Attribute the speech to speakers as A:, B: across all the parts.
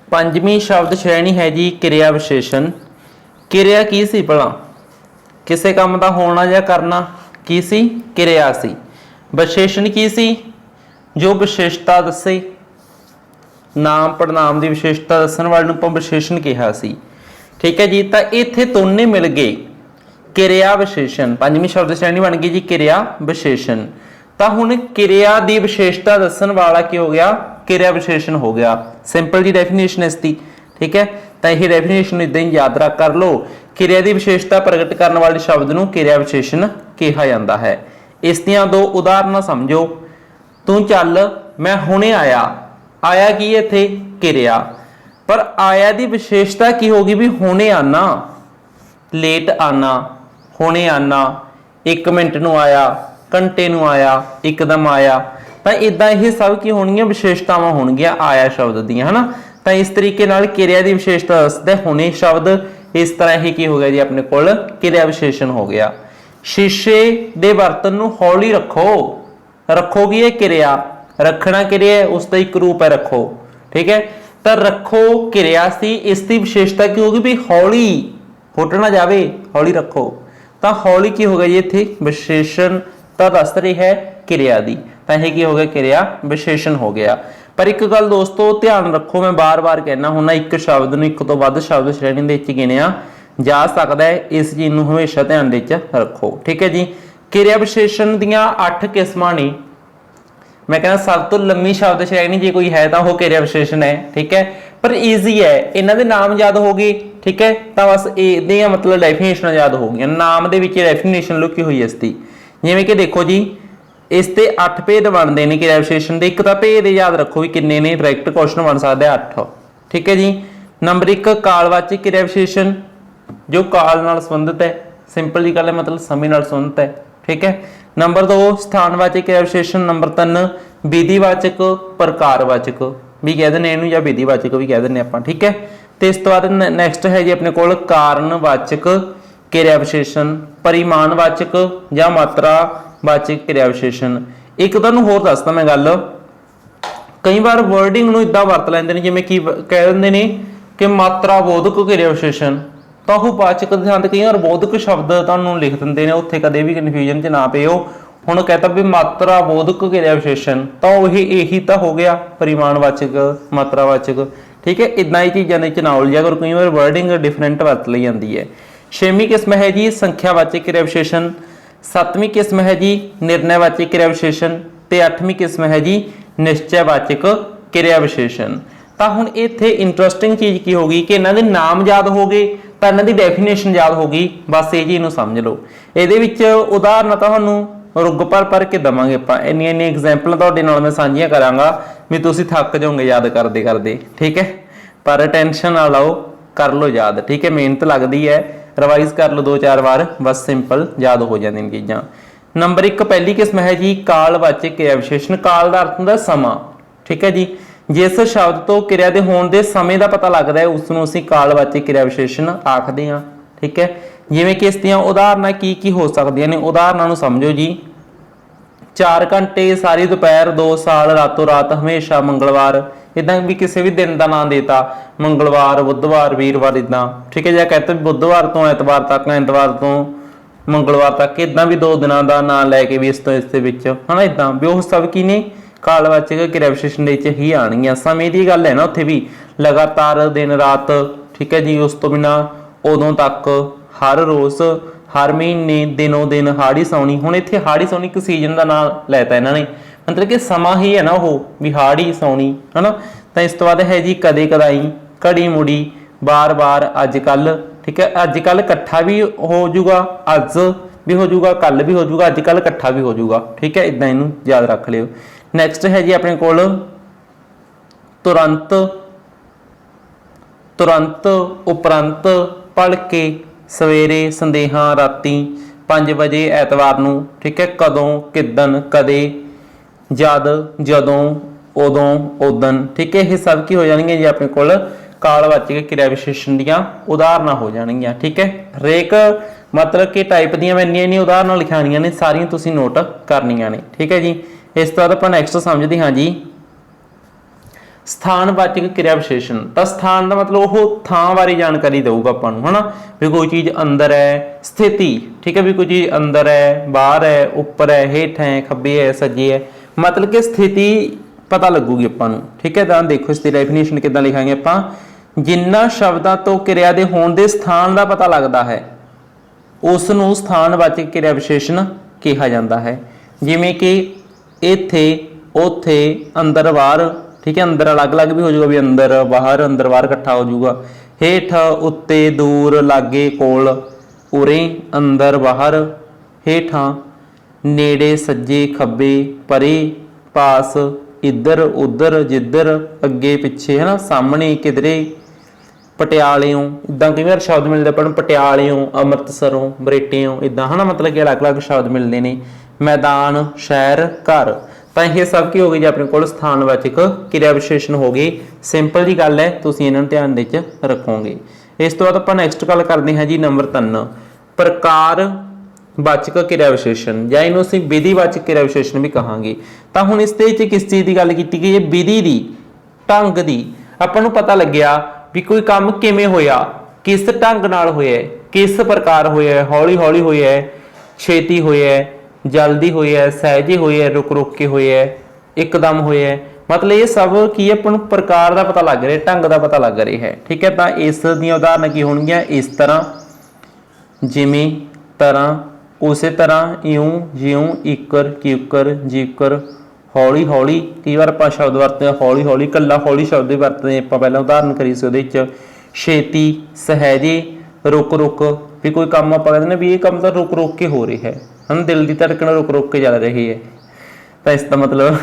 A: पंजवीं शब्द श्रेणी है जी क्रिया विशेषण। क्रिया की सी भला, किसी काम का होना या करना की सी, क्रिया सी। विशेषण की सी, जो विशेषता दसे, नाम पड़नाम की विशेषता दसन वाले नूं विशेषण कहा सी। ठीक है जी, तो इत्थे दोने मिल गए क्रिया विशेषण। पंजवीं शब्द श्रेणी बन गई जी क्रिया विशेषण। तो हुण क्रिया की विशेषता दसन वाला की हो गया, क्रिया विशेषण हो गया। सिंपल जी डेफिनेशन इसकी। ठीक है, तो यही डेफिनेशन इदां ही याद रख कर लो, क्रिया की विशेषता प्रगट करने वाले शब्द नूं क्रिया विशेषण कहा जाता है। इस दियां दो उदाहरण समझो। तू चल मैं हुणे आया, आया की इत्थे क्रिया, पर आया की विशेषता की होगी भी हुणे आना, लेट आना, हुणे आना, 1 मिनट नूं आया, घंटे नूं आया, एकदम आया। तो इदां ये सब की होणगियां विशेषतावां होणगियां आया शब्द दियां, है ना। तो इस तरीके नाल क्रिया की विशेषता दसदा हुणे शब्द। इस तरह ही की हो गया जी अपने कोल क्रिया विशेषण हो गया। शीशे दे बर्तन नूं हौली रखो, रखोगी ये क्रिया, रखना क्रिया है, उसका एक रूप है रखो। ठीक है, तो रखो क्रिया सी, इसकी विशेषता की होगी भी हौली, फुट ना जावे, हौली रखो। तो हौली की हो गई इत्थे विशेषण, तो दस रही है क्रिया दी, तो यह की हो गया क्रिया विशेषण हो गया। पर एक गल दोस्तों ध्यान रखो, मैं बार बार कहना हुन्ना, एक शब्द नूं एक तो वध शब्द श्रेणी दे विच गिणिया जा सकता है, इस चीज़ नूं हमेशा ध्यान दे विच रखो। ठीक है जी, क्रिया विशेषण दीयां 8 किस्मां ने। मैं कहना सब तो लंबी शब्द श्रेणी जे कोई है तो वह क्रिया विशेषण है। ठीक है, पर ईजी है, इन्हां दे नाम याद हो गए। ठीक है, तो बस ये मतलब डेफिनेशन याद हो गई, नाम दे विच डेफिनेशन लुकी हुई इसकी। जिवें कि देखो जी, इसते 8 भेद बनते हैं क्रिया विशेषण के। एक तो भेद याद रखो भी किन्ने ने, डायरैक्ट क्वेश्चन बन सकता है 8। ठीक है जी, नंबर 1 कालवाचक क्रिया विशेषण, जो काल नाल संबंधित है, सिंपल जी गल है, मतलब समय नाल संबंधित है। ठीक है, नंबर 2 स्थानवाचक क्रिया विशेषण, नंबर 3 विधिवाचक प्रकारवाचक भी कह दें इनू, या विधिवाचक भी कह दें आप। ठीक है, तो इस तो बाद नैक्सट है जी अपने कोल कारणवाचक क्रिया विशेषण, परिमाणवाचक या मात्रावाचक क्रिया विशेषण। एक तुहानूं होर दसदा मैं गल, कई बार वर्डिंग नूं इदां वरत लैंदे ने, जिवें कि कह दिंदे ने कि मात्राबोधक क्रिया विशेषण, तो वह वाचक के थां ते कई बार बोधक शब्द तुहानूं लिख दिंदे ने, उत्थे कदे भी कन्फ्यूजन च ना पिओ। हुण कहता भी मात्राबोधक क्रिया विशेषण, तो यही तो हो गया परिमाणवाचक, मात्रावाचक। ठीक है, इदां ही चीज़ों के ना उलझा करो, कई बार वर्डिंग डिफरेंट वरत ली जाती है। 6वीं किस्म है जी संख्यावाचक क्रिया विशेषण, 7वीं किस्म है जी निर्णयवाचक क्रिया विशेषण, ते 8वीं किस्म है जी निश्चयवाचक क्रिया विशेषण। तो हुण इत्थे इंटरस्टिंग चीज़ की होगी कि इन्हां दे नाम याद हो गए, तो इन्हां दी डेफिनेशन याद होगी। बस ये चीज़ नूं समझ लो। इहदे विच उदाहरण तुहानूं रुग भर के देवांगे आपां, इन्नियां एग्जाम्पल तुहाडे नाल मैं साझीआं करांगा भी तुसीं थक जाओगे याद करते करते। ठीक है, पर टेंशन ना लाओ, कर लो याद। ठीक है, मेहनत लगती है, रिवाइज कर लो 2-4 बार, बस सिंपल याद हो जाती चीज़ां। नंबर 1 पहली किस्म है जी कालवाचक क्रिया विशेषण। काल का अर्थ होंदा समा। ठीक है जी, जिस शब्द तो क्रिया के होने के समय का पता लगता है उसनूं असीं कालवाचक क्रिया विशेषण आखदे हां। ठीक है, जिवें कि इस दियां उदाहरणां की हो सकदियां ने, उदाहरणां नूं समझो जी। 4 घंटे, सारी दोपहर, 2 साल, रातों रात, हमेशा, मंगलवार। इदां भी किसी भी दिन का नाम देता, मंगलवार, बुधवार, वीरवार, इदां। ठीक है, जो कहते बुधवार तो एतवार तक, एतवार तो मंगलवार तक, इदां भी 2 दिनों का नाम लैके भी इस है ना, इदां भी वो सब की ने कालवाचक क्रिया विशेषण ही आणगियां। समय की गल है ना, उत्थे भी लगातार दिन रात। ठीक है जी, उस तो बिना उदों तक, हर रोज़, हर महीने, दिनों दिन, हाड़ी सौनी। हुण इत्थे हाड़ी सौनी एक सीजन का नाम लैता इन्होंने, मतलब कि समा ही है ना वो भी, हाड़ी सौनी, है ना। तो इस तो बाद है जी कदे कदाई, घड़ी मुड़ी, बार बार, अजकल। ठीक है, अजकल इकट्ठा भी हो जूगा, अज भी हो जूगा, कल भी हो जूगा, अजकल इकट्ठा भी हो जूगा। ठीक है, इदां इनू याद रख लियो। नैक्सट है जी अपने कोल तुरंत, तुरंत, उपरंत, भड़के, सवेरे, संदेहा, राती, 5 बजे, एतवार नूं। ठीक है, कदों, किदन, कदे, जद, जदों, उदों, उदन। ठीक है, ये सब की हो जाएंगे जी अपने कोल कालवाचक क्रिया विशेषण दीयां उदाहरण हो जाएंगियां। ठीक है, हरेक मतलब कि टाइप दीयां मैं इन्नियां उदाहरण लिखानियां ने, सारियां तुसीं नोट करनियां ने। ठीक है जी, इस तो बाद आपां नैक्सट समझदे हां जी ਸਥਾਨਵਾਚਕ ਕਿਰਿਆ ਵਿਸ਼ੇਸ਼ਣ ਤਾਂ ਸਥਾਨ ਦਾ ਮਤਲਬ ਉਹ ਥਾਂ ਬਾਰੇ ਜਾਣਕਾਰੀ ਦੇਊਗਾ ਆਪਾਂ ਨੂੰ, ਹਨਾ ਵੀ ਕੋਈ ਚੀਜ਼ ਅੰਦਰ ਹੈ, ਸਥਿਤੀ, ਠੀਕ ਹੈ ਵੀ ਕੋਈ ਚੀਜ਼ ਅੰਦਰ ਹੈ, ਬਾਹਰ ਹੈ, ਉੱਪਰ ਹੈ, ਹੇਠ ਹੈ, ਖੱਬੇ ਹੈ, ਸੱਜੇ ਹੈ, ਮਤਲਬ ਕਿ ਸਥਿਤੀ ਪਤਾ ਲੱਗੂਗੀ ਆਪਾਂ ਨੂੰ, ਠੀਕ ਹੈ। ਤਾਂ ਦੇਖੋ ਇਸ ਦੀ ਡੈਫੀਨੇਸ਼ਨ ਕਿੱਦਾਂ ਲਿਖਾਂਗੇ ਆਪਾਂ, ਜਿੰਨਾ ਸ਼ਬਦਾਂ ਤੋਂ ਕਿਰਿਆ ਦੇ ਹੋਣ ਦੇ ਸਥਾਨ ਦਾ ਪਤਾ ਲੱਗਦਾ ਹੈ ਉਸ ਨੂੰ ਸਥਾਨਵਾਚਕ ਕਿਰਿਆ ਵਿਸ਼ੇਸ਼ਣ ਕਿਹਾ ਜਾਂਦਾ ਹੈ। ਜਿਵੇਂ ਕਿ ਇੱਥੇ, ਉੱਥੇ, ਅੰਦਰ, ਬਾਹਰ, ਠੀਕ ਹੈ, ਅੰਦਰ ਅਲੱਗ-ਅਲੱਗ ਵੀ ਹੋ ਜਾਊਗਾ ਵੀ ਅੰਦਰ ਬਾਹਰ ਇਕੱਠਾ ਹੋ ਜਾਊਗਾ, ਹੇਠ, ਉੱਤੇ, ਦੂਰ, ਲਾਗੇ, ਕੋਲ, ਉਰੇ, ਅੰਦਰ, ਬਾਹਰ, ਹੇਠਾਂ, ਨੇੜੇ, ਸੱਜੇ, ਖੱਬੇ, ਪਰੇ, ਪਾਸ, ਇੱਧਰ, ਉੱਧਰ, ਜਿੱਧਰ, ਅੱਗੇ, ਪਿੱਛੇ, ਹੈ ਨਾ, ਸਾਹਮਣੇ, ਕਿਧਰੇ, ਪਟਿਆਲਿਓਂ, ਇੱਦਾਂ ਕਈ ਵਾਰ ਸ਼ਬਦ ਮਿਲਦੇ ਆਪਾਂ ਨੂੰ, ਪਟਿਆਲਿਓਂ, ਅੰਮ੍ਰਿਤਸਰੋਂ, ਬਰੇਟਿਓਂ, ਇੱਦਾਂ ਹੈ ਨਾ, ਮਤਲਬ ਕਿ ਅਲੱਗ-ਅਲੱਗ ਸ਼ਬਦ ਮਿਲਦੇ ਨੇ, ਮੈਦਾਨ, ਸ਼ਹਿਰ, ਘਰ। ਤਾਂ ਇਹ ਸਭ ਕੀ ਹੋ ਗਈ ਜੀ ਆਪਣੇ ਕੋਲ ਸਥਾਨਵਾਚਕ ਕਿਰਿਆ ਵਿਸ਼ੇਸ਼ਣ ਹੋ ਗਏ। ਸਿੰਪਲ ਜੀ ਗੱਲ ਹੈ, ਤੁਸੀਂ ਇਹਨਾਂ ਨੂੰ ਧਿਆਨ ਦੇ ਵਿੱਚ ਰੱਖੋਗੇ। ਇਸ ਤੋਂ ਬਾਅਦ ਆਪਾਂ ਨੈਕਸਟ ਗੱਲ ਕਰਦੇ ਹਾਂ ਜੀ ਨੰਬਰ 3, ਪ੍ਰਕਾਰ ਵਾਚਕ ਕਿਰਿਆ ਵਿਸ਼ੇਸ਼ਣ, ਜਾਂ ਇਹਨੂੰ ਅਸੀਂ ਵਿਧੀਵਾਚਕ ਕਿਰਿਆ ਵਿਸ਼ੇਸ਼ਣ ਵੀ ਕਹਾਂਗੇ। ਤਾਂ ਹੁਣ ਇਸ ਦੇ ਵਿੱਚ ਕਿਸ ਚੀਜ਼ ਦੀ ਗੱਲ ਕੀਤੀ ਗਈ ਹੈ, ਵਿਧੀ ਦੀ, ਢੰਗ ਦੀ। ਆਪਾਂ ਨੂੰ ਪਤਾ ਲੱਗਿਆ ਵੀ ਕੋਈ ਕੰਮ ਕਿਵੇਂ ਹੋਇਆ, ਕਿਸ ਢੰਗ ਨਾਲ ਹੋਇਆ, ਕਿਸ ਪ੍ਰਕਾਰ ਹੋਇਆ, ਹੌਲੀ ਹੌਲੀ ਹੋਇਆ, ਛੇਤੀ ਹੋਇਆ, ਜਲਦੀ ਹੋਇਆ, ਸਹਿਜੇ ਹੋਇਆ, ਰੁਕ ਰੁਕ ਕੇ ਹੋਇਆ, ਇੱਕਦਮ ਹੋਇਆ, ਮਤਲਬ ਇਹ ਸਭ ਕੀ ਆਪਾਂ ਨੂੰ ਪ੍ਰਕਾਰ ਦਾ ਪਤਾ ਲੱਗ ਰਿਹਾ, ਢੰਗ ਦਾ ਪਤਾ ਲੱਗ ਰਿਹਾ ਹੈ, ਠੀਕ ਹੈ। ਤਾਂ ਇਸ ਦੀਆਂ ਉਦਾਹਰਨਾਂ ਕੀ ਹੋਣਗੀਆਂ, ਇਸ ਤਰ੍ਹਾਂ, ਜਿਵੇਂ, ਤਰ੍ਹਾਂ, ਉਸੇ ਤਰ੍ਹਾਂ, ਇਉਂ, ਜਿਉਂ, ਇਕਰ, ਕਿਉਕਰ, ਜਿਕਰ, ਹੌਲੀ ਹੌਲੀ। ਕਈ ਵਾਰ ਆਪਾਂ ਸ਼ਬਦ ਵਰਤਦੇ ਹਾਂ ਹੌਲੀ ਹੌਲੀ, ਇਕੱਲਾ ਹੌਲੀ ਸ਼ਬਦ ਹੀ ਵਰਤਦੇ ਆਪਾਂ, ਪਹਿਲਾਂ ਉਦਾਹਰਨ ਕਰੀ ਸੀ ਉਹਦੇ ਵਿੱਚ, ਛੇਤੀ, ਸਹਿਜੇ, ਰੁਕ ਰੁਕ, ਵੀ ਕੋਈ ਕੰਮ ਆਪਾਂ ਕਹਿੰਦੇ ਨੇ ਵੀ ਇਹ ਕੰਮ ਤਾਂ ਰੁਕ ਰੁਕ ਕੇ ਹੋ ਰਿਹਾ ਹੈ, ਹਨ ਦਿਲ ਦੀ ਧੜਕਣ ਰੁਕ ਰੁਕ ਕੇ ਚੱਲ ਰਹੀ ਹੈ, ਤਾਂ ਇਸ ਦਾ ਮਤਲਬ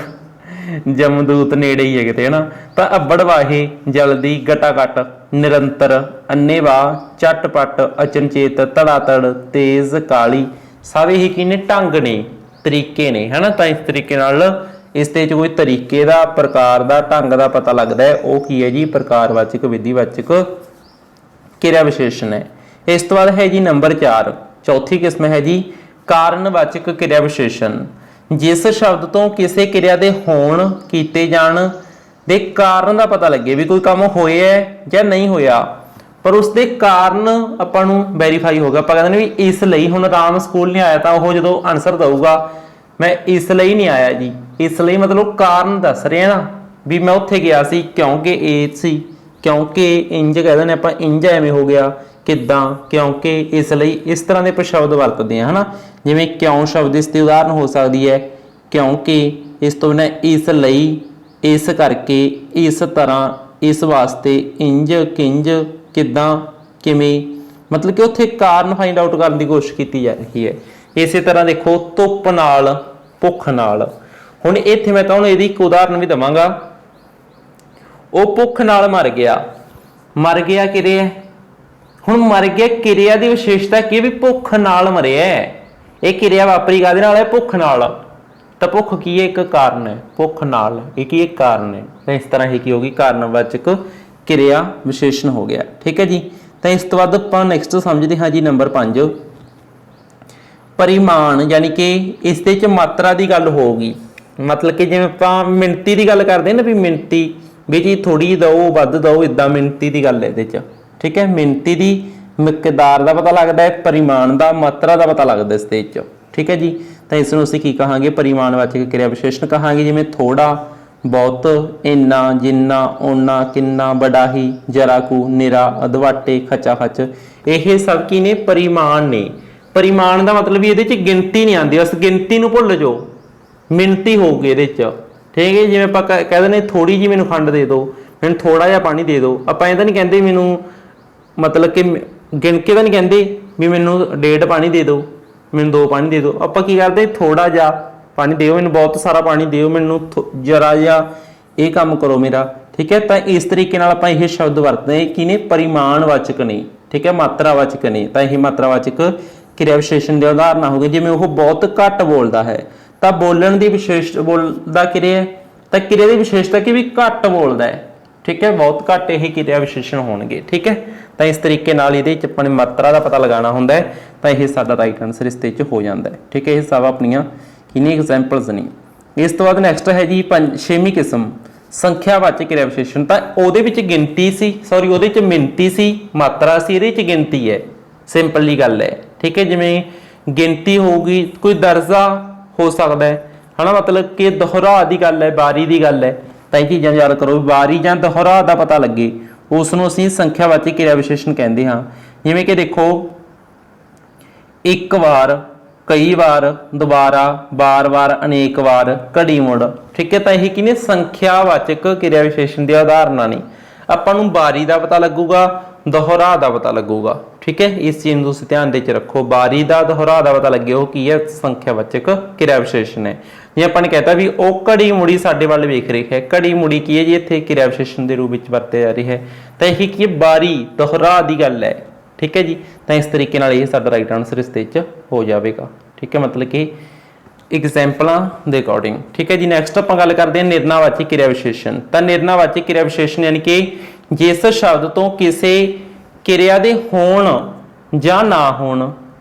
A: ਜਮਦੂਤ ਨੇੜੇ ਹੀ ਹੈ ਕਿਤੇ, ਹੈ ਨਾ। ਤਾਂ ਅੱਬੜ ਵਾਹੇ, ਜਲਦੀ, ਗਟਾਗਟ, ਨਿਰੰਤਰ, ਅੰਨ੍ਹੇਵਾਹ, ਝਟਪਟ, ਅਚਨਚੇਤ, ਧੜਾਧੜ, ਤੇਜ਼, ਕਾਲੀ, ਸਭ ਇਹ ਕੀ ਨੇ, ਢੰਗ ਨੇ, ਤਰੀਕੇ ਨੇ, ਹੈ ਨਾ। ਤਾਂ ਇਸ ਤਰੀਕੇ ਨਾਲ ਇਸ ਦੇ ਵਿੱਚ ਕੋਈ ਤਰੀਕੇ ਦਾ, ਪ੍ਰਕਾਰ ਦਾ, ਢੰਗ ਦਾ ਪਤਾ ਲੱਗਦਾ ਹੈ, ਉਹ ਕੀ ਹੈ ਜੀ, ਪ੍ਰਕਾਰਵਾਚਕ ਵਿਧੀਵਾਚਕ ਕਿਰਿਆ ਵਿਸ਼ੇਸ਼ਣ ਹੈ। ਇਸ ਤੋਂ ਬਾਅਦ ਹੈ ਜੀ ਨੰਬਰ 4, ਚੌਥੀ ਕਿਸਮ ਹੈ ਜੀ ਕਾਰਨਵਾਚਕ ਕਿਰਿਆ ਵਿਸ਼ੇਸ਼ਣ, ਜਿਸ ਸ਼ਬਦ ਤੋਂ ਕਿਸੇ ਕਿਰਿਆ ਦੇ ਹੋਣ, ਕੀਤੇ ਜਾਣ ਦੇ ਕਾਰਨ ਦਾ ਪਤਾ ਲੱਗੇ ਵੀ ਕੋਈ ਕੰਮ ਹੋਇਆ ਜਾਂ ਨਹੀਂ ਹੋਇਆ, ਪਰ ਉਸ ਦੇ ਕਾਰਨ ਆਪਾਂ ਨੂੰ ਵੈਰੀਫਾਈ ਹੋ ਗਿਆ। ਆਪਾਂ ਕਹਿੰਦੇ ਨੇ ਵੀ ਇਸ ਲਈ, ਹੁਣ ਰਾਮ ਸਕੂਲ ਨਹੀਂ ਆਇਆ, ਤਾਂ ਉਹ ਜਦੋਂ ਆਨਸਰ ਦਊਗਾ ਮੈਂ ਇਸ ਲਈ ਨਹੀਂ ਆਇਆ ਜੀ, ਇਸ ਲਈ ਮਤਲਬ ਕਾਰਨ ਦੱਸ ਰਿਹਾ ਨਾ ਵੀ ਮੈਂ ਉੱਥੇ ਗਿਆ ਸੀ ਕਿਉਂਕਿ ਇਹ ਸੀ, ਕਿਉਂਕਿ ਇੰਜ ਕਹਿ ਦਿੰਦੇ ਆਪਾਂ, ਇੰਜ ਐਵੇਂ ਹੋ ਗਿਆ, ਕਿੱਦਾਂ, ਕਿਉਂਕਿ, ਇਸ ਲਈ, ਇਸ ਤਰ੍ਹਾਂ ਦੇ ਆਪਾਂ ਸ਼ਬਦ ਵਰਤਦੇ ਹਾਂ, ਹੈ ਨਾ। ਜਿਵੇਂ ਕਿਉਂ ਸ਼ਬਦ ਇਸ ਦੀ ਉਦਾਹਰਨ ਹੋ ਸਕਦੀ ਹੈ, ਕਿਉਂਕਿ, ਇਸ ਤੋਂ ਬਿਨਾਂ ਇਸ ਲਈ, ਇਸ ਕਰਕੇ, ਇਸ ਤਰ੍ਹਾਂ, ਇਸ ਵਾਸਤੇ, ਇੰਜ, ਕਿੰਜ, ਕਿੱਦਾਂ, ਕਿਵੇਂ, ਮਤਲਬ ਕਿ ਉੱਥੇ ਕਾਰਨ ਫਾਈਂਡ ਆਊਟ ਕਰਨ ਦੀ ਕੋਸ਼ਿਸ਼ ਕੀਤੀ ਜਾ ਰਹੀ ਹੈ। ਇਸੇ ਤਰ੍ਹਾਂ ਦੇਖੋ ਧੁੱਪ ਨਾਲ, ਭੁੱਖ ਨਾਲ। ਹੁਣ ਇੱਥੇ ਮੈਂ ਤੁਹਾਨੂੰ ਇਹਦੀ ਇੱਕ ਉਦਾਹਰਨ ਵੀ ਦੇਵਾਂਗਾ, ਉਹ ਭੁੱਖ ਨਾਲ ਮਰ ਗਿਆ, ਮਰ ਗਿਆ ਕਿਰਿਆ, ਹੁਣ ਮਰ ਗਿਆ ਕਿਰਿਆ ਦੀ ਵਿਸ਼ੇਸ਼ਤਾ ਕੀ, ਵੀ ਭੁੱਖ ਨਾਲ ਮਰਿਆ, ਇਹ ਕਿਰਿਆ ਵਾਪਰੀ ਕਾਹਦੇ ਨਾਲ ਹੈ, ਭੁੱਖ ਨਾਲ। ਤਾਂ ਭੁੱਖ ਕੀ ਹੈ, ਇੱਕ ਕਾਰਨ ਹੈ, ਭੁੱਖ ਨਾਲ ਇਹ ਕੀ, ਇੱਕ ਕਾਰਨ ਹੈ। ਤਾਂ ਇਸ ਤਰ੍ਹਾਂ ਇਹ ਕੀ ਹੋਗੀ, ਕਾਰਨਵਾਚਕ ਕਿਰਿਆ ਵਿਸ਼ੇਸ਼ਣ ਹੋ ਗਿਆ, ਠੀਕ ਹੈ ਜੀ। ਤਾਂ ਇਸ ਤੋਂ ਬਾਅਦ ਆਪਾਂ ਨੈਕਸਟ ਸਮਝਦੇ ਹਾਂ ਜੀ ਨੰਬਰ 5, ਪਰਿਮਾਣ, ਯਾਨੀ ਕਿ ਇਸ ਦੇ ਵਿੱਚ ਮਾਤਰਾ ਦੀ ਗੱਲ ਹੋਊਗੀ। ਮਤਲਬ ਕਿ ਜਿਵੇਂ ਆਪਾਂ ਮਿਣਤੀ ਦੀ ਗੱਲ ਕਰਦੇ ਹਾਂ ਨਾ, ਵੀ ਮਿਣਤੀ ਵੀ ਜੀ ਥੋੜੀ ਦਓ, ਵੱਧ ਦਓ, ਇਦਾਂ ਮਿਣਤੀ ਦੀ ਗੱਲ ਹੈ ਇਹਦੇ 'ਚ, ਠੀਕ ਹੈ। ਮਿਣਤੀ ਦੀ ਮਿਕਦਾਰ ਦਾ ਪਤਾ ਲੱਗਦਾ ਹੈ, ਪਰਿਮਾਣ ਦਾ, ਮਾਤਰਾ ਦਾ ਪਤਾ ਲੱਗਦਾ ਇਸ ਦੇ ਵਿੱਚ, ਠੀਕ ਹੈ ਜੀ। ਤਾਂ ਇਸ ਨੂੰ ਅਸੀਂ ਕੀ ਕਹਾਂਗੇ, ਪਰਿਮਾਣਵਾਚਕ ਕਿਰਿਆ ਵਿਸ਼ੇਸ਼ਣ ਕਹਾਂਗੇ। ਜਿਵੇਂ ਥੋੜਾ, ਬਹੁਤ, ਇੰਨਾ, ਜਿੰਨਾ, ਓਨਾ, ਕਿੰਨਾ, ਬੜਾ ਹੀ, ਜਰਾ ਕੁ, ਨਿਰਾ, ਅਧਵਾਟੇ, ਖਚਾ ਖਚ, ਇਹ ਸਭ ਕੀ ਨੇ, ਪਰਿਮਾਣ ਨੇ। ਪਰਿਮਾਣ ਦਾ ਮਤਲਬ ਵੀ ਇਹਦੇ 'ਚ ਗਿਣਤੀ ਨਹੀਂ ਆਉਂਦੀ, ਬਸ ਗਿਣਤੀ ਨੂੰ ਭੁੱਲ ਜਾਓ, ਮਿਣਤੀ ਹੋਊਗੀ ਇਹਦੇ 'ਚ, ਠੀਕ ਹੈ। ਜਿਵੇਂ ਆਪਾਂ ਕਹਿ ਦਿੰਦੇ ਥੋੜੀ ਜਿਹੀ ਮੈਨੂੰ ਖੰਡ ਦੇ ਦਿਓ, ਮੈਨੂੰ ਥੋੜਾ ਜਿਹਾ ਪਾਣੀ ਦੇ ਦਿਓ, ਆਪਾਂ ਇਹ ਤਾਂ ਨਹੀਂ ਕਹਿੰਦੇ ਮੈਨੂੰ, ਮਤਲਬ ਕਿ ਗਿਣ ਕੇ ਤਾਂ ਨਹੀਂ ਕਹਿੰਦੇ ਵੀ ਮੈਨੂੰ 1.5 ਪਾਣੀ ਦੇ ਦਿਓ, ਮੈਨੂੰ 2 ਪਾਣੀ ਦੇ ਦਿਓ। ਆਪਾਂ ਕੀ ਕਰਦੇ, ਥੋੜਾ ਜਿਹਾ ਪਾਣੀ ਦਿਓ, ਮੈਨੂੰ ਬਹੁਤ ਸਾਰਾ ਪਾਣੀ ਦਿਓ, ਮੈਨੂੰ ਜਰਾ ਜਿਹਾ ਇਹ ਕੰਮ ਕਰੋ ਮੇਰਾ, ਠੀਕ ਹੈ। ਤਾਂ ਇਸ ਤਰੀਕੇ ਨਾਲ ਆਪਾਂ ਇਹ ਸ਼ਬਦ ਵਰਤਦੇ ਕਿ ਨੇ, ਪਰਿਮਾਣਵਾਚਕ ਨੇ, ਠੀਕ ਹੈ, ਮਾਤਰਾਵਾਚਕ ਨੇ। ਤਾਂ ਇਹ ਮਾਤਰਾਵਾਚਕ ਕਿਰਿਆ ਵਿਸ਼ੇਸ਼ਣ ਦੇ ਉਦਾਹਰਨ ਹੋ ਗਏ। ਜਿਵੇਂ ਉਹ ਬਹੁਤ ਘੱਟ ਬੋਲਦਾ ਹੈ, ਤਾਂ ਬੋਲਣ ਦੀ ਵਿਸ਼ੇਸ਼, ਬੋਲਦਾ ਕਿਰਿਆ, ਤਾਂ ਕਿਰਿਆ ਦੀ ਵਿਸ਼ੇਸ਼ਤਾ ਕਿ ਵੀ ਘੱਟ ਬੋਲਦਾ ਹੈ, ਠੀਕ ਹੈ, ਬਹੁਤ ਘੱਟ ਇਹ ਕਿਰਿਆ ਵਿਸ਼ੇਸ਼ਣ ਹੋਣਗੇ, ਠੀਕ ਹੈ। ਤਾਂ ਇਸ ਤਰੀਕੇ ਨਾਲ ਇਹਦੇ ਵਿੱਚ ਆਪਾਂ ਨੇ ਮਾਤਰਾ ਦਾ ਪਤਾ ਲਗਾਉਣਾ ਹੁੰਦਾ ਹੈ, ਤਾਂ ਇਹ ਸਾਡਾ ਰਾਈਟ ਆਨਸਰ ਇਸ ਦੇ ਵਿੱਚ ਹੋ ਜਾਂਦਾ ਹੈ, ਠੀਕ ਹੈ। ਇਹ ਸਭ ਆਪਣੀਆਂ ਕਿੰਨੀ ਐਗਜ਼ਾਮਪਲਸ ਨੇ। ਇਸ ਤੋਂ ਬਾਅਦ ਨੈਕਸਟ ਹੈ ਜੀ 6ਵੀਂ ਕਿਸਮ, ਸੰਖਿਆਵਾਚਕ ਕਿਰਿਆ ਵਿਸ਼ੇਸ਼ਣ ਤਾਂ ਉਹਦੇ ਵਿੱਚ ਗਿਣਤੀ ਸੀ, ਸੌਰੀ ਉਹਦੇ ਵਿੱਚ ਮਿਣਤੀ ਸੀ, ਮਾਤਰਾ ਸੀ, ਇਹਦੇ ਵਿੱਚ ਗਿਣਤੀ ਹੈ। ਸਿੰਪਲ ਜੀ ਗੱਲ ਹੈ, ਠੀਕ ਹੈ। ਜਿਵੇਂ ਗਿਣਤੀ ਹੋਊਗੀ, ਕੋਈ ਦਰਜਾ ਹੋ ਸਕਦਾ ਹੈ ਹਨਾ, ਮਤਲਬ ਕਿ ਦੁਹਰਾ ਦੀ ਗੱਲ ਹੈ, ਵਾਰੀ ਦੀ ਗੱਲ ਹੈ, ਤਾਂ ਇਹ ਚੀਜ਼ਾਂ ਯਾਦ ਕਰੋ। ਵਾਰੀ ਜਾਂ ਦੁਹਰਾ ਦਾ ਪਤਾ ਲੱਗੇ ਉਸ ਨੂੰ ਅਸੀਂ ਸੰਖਿਆਵਾਚਕ ਕਿਰਿਆ ਵਿਸ਼ੇਸ਼ਣ ਕਹਿੰਦੇ ਹਾਂ। ਜਿਵੇਂ ਕਿ ਦੇਖੋ, ਇੱਕ ਵਾਰ, ਕਈ ਵਾਰ, ਦੁਬਾਰਾ, ਬਾਰ-ਬਾਰ, ਅਨੇਕ ਵਾਰ, ਘੜੀ ਮੁੜ, ਠੀਕ ਹੈ। ਤਾਂ ਇਹ ਕੀ ਨੇ, ਸੰਖਿਆਵਾਚਕ ਕਿਰਿਆ ਵਿਸ਼ੇਸ਼ਣ ਦੀਆਂ ਉਦਾਹਰਨਾਂ ਨੇ। ਆਪਾਂ ਨੂੰ ਵਾਰੀ ਦਾ ਪਤਾ ਲੱਗੂਗਾ, ਦੁਹਰਾ ਦਾ ਪਤਾ ਲੱਗੂਗਾ, ਠੀਕ ਹੈ। ਇਸ ਚੀਜ਼ ਨੂੰ ਤੁਸੀਂ ਧਿਆਨ ਦੇ ਵਿੱਚ ਰੱਖੋ, ਵਾਰੀ ਦਾ, ਦੁਹਰਾ ਦਾ ਪਤਾ ਲੱਗੇ ਉਹ ਕੀ ਹੈ, ਸੰਖਿਆਵਾਚਕ ਕਿਰਿਆ ਵਿਸ਼ੇਸ਼ਣ ਹੈ। ਜੇ ਆਪਾਂ ਨੇ ਕਹਿਤਾ ਵੀ ਉਹ ਘੜੀ ਮੁੜੀ ਸਾਡੇ ਵੱਲ ਵੇਖ ਰਹੀ ਹੈ, ਘੜੀ ਮੁੜੀ ਕੀ ਹੈ ਜੀ, ਇੱਥੇ ਕਿਰਿਆ ਵਿਸ਼ੇਸ਼ਣ ਦੇ ਰੂਪ ਵਿੱਚ ਵਰਤਿਆ ਜਾ ਰਹੀ ਹੈ। ਤਾਂ ਇਹ ਕੀ ਹੈ, ਵਾਰੀ, ਦੁਹਰਾ ਦੀ ਗੱਲ ਹੈ, ਠੀਕ ਹੈ ਜੀ। ਤਾਂ ਇਸ ਤਰੀਕੇ ਨਾਲ ਇਹ ਸਾਡਾ ਰਾਈਟ ਆਨਸਰ ਇਸ ਦੇ ਵਿੱਚ ਹੋ ਜਾਵੇਗਾ, ਠੀਕ ਹੈ। ਮਤਲਬ ਕਿ ਐਗਜ਼ਾਮਪਲਾਂ ਦੇ ਅਕੋਰਡਿੰਗ, ਠੀਕ ਹੈ ਜੀ। ਨੈਕਸਟ ਆਪਾਂ ਗੱਲ ਕਰਦੇ ਹਾਂ ਨਿਰਣਾਵਾਚਕ ਕਿਰਿਆ ਵਿਸ਼ੇਸ਼ਣ। ਤਾਂ ਨਿਰਣਾਵਾਚਕ ਕਿਰਿਆ ਵਿਸ਼ੇਸ਼ਣ ਯਾਨੀ ਕਿ ਜਿਸ ਸ਼ਬਦ ਤੋਂ ਕਿਸੇ ਕਿਰਿਆ ਦੇ ਹੋਣ ਜਾਂ ਨਾ ਹੋਣ,